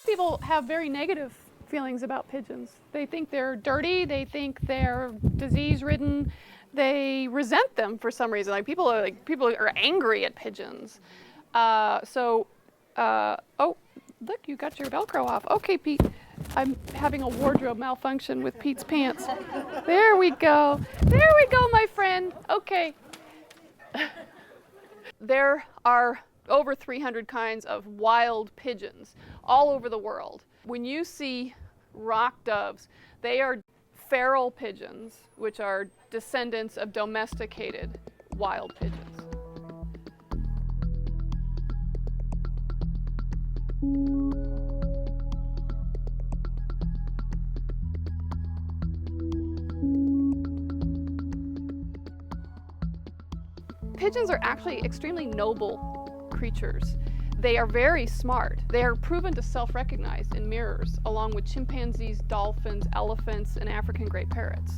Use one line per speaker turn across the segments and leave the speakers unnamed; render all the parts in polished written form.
people have very negative feelings about pigeons. They think they're dirty, they think they're disease-ridden, they resent them for some reason. People are angry at pigeons. Oh, look, you got your Velcro off. Okay, Pete. I'm having a wardrobe malfunction with Pete's pants. There we go. There we go, my friend. Okay. There are over 300 kinds of wild pigeons all over the world. When you see rock doves, they are feral pigeons, which are descendants of domesticated wild pigeons. Pigeons are actually extremely noble creatures. They are very smart. They are proven to self-recognize in mirrors, along with chimpanzees, dolphins, elephants, and African great parrots.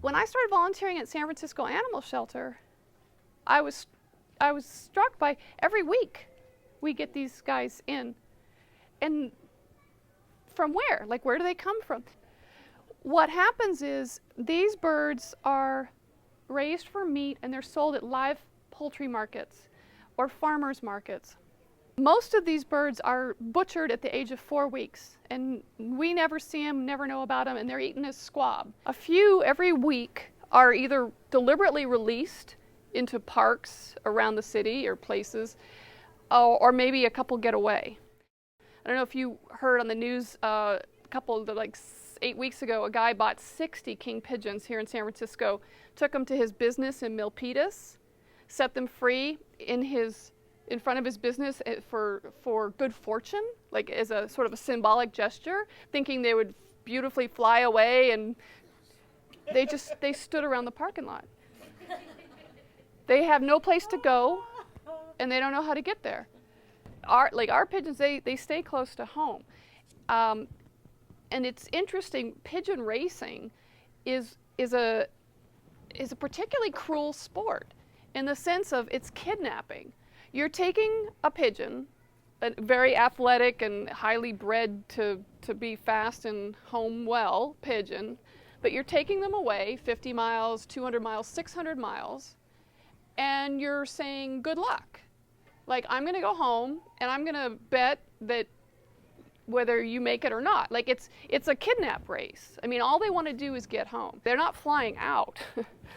When I started volunteering at San Francisco Animal Shelter, I was struck by every week we get these guys in. And from where? Like, where do they come from? What happens is these birds are raised for meat and they're sold at live poultry markets or farmers markets. Most of these birds are butchered at the age of 4 weeks, and we never see them, never know about them, and they're eaten as squab. A few every week are either deliberately released into parks around the city or places, or maybe a couple get away. I don't know if you heard on the news a couple of 8 weeks ago, a guy bought 60 king pigeons here in San Francisco, took them to his business in Milpitas, set them free in front of his business for good fortune, like as a sort of a symbolic gesture, thinking they would beautifully fly away, and they stood around the parking lot. They have no place to go, and they don't know how to get there. Our pigeons, they stay close to home. And it's interesting, pigeon racing is a particularly cruel sport in the sense of it's kidnapping. You're taking a pigeon, a very athletic and highly bred to be fast and home well pigeon, but you're taking them away 50 miles, 200 miles, 600 miles, and you're saying good luck. Like, I'm going to go home and I'm going to bet that whether you make it or not. Like, it's a kidnap race. I mean, all they want to do is get home. They're not flying out.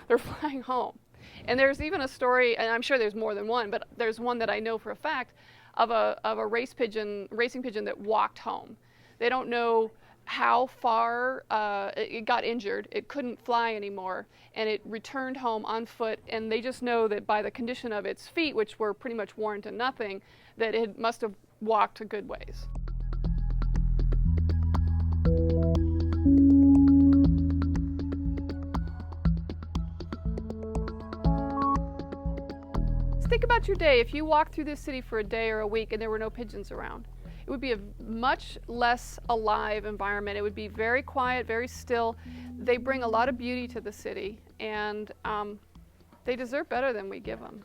They're flying home. And there's even a story, and I'm sure there's more than one, but there's one that I know for a fact of a racing pigeon that walked home. They don't know how far it got injured. It couldn't fly anymore, and it returned home on foot, and they just know that by the condition of its feet, which were pretty much worn to nothing, that it must have walked a good ways. Think about your day. If you walked through this city for a day or a week and there were no pigeons around, it would be a much less alive environment. It would be very quiet, very still. They bring a lot of beauty to the city, and they deserve better than we give them.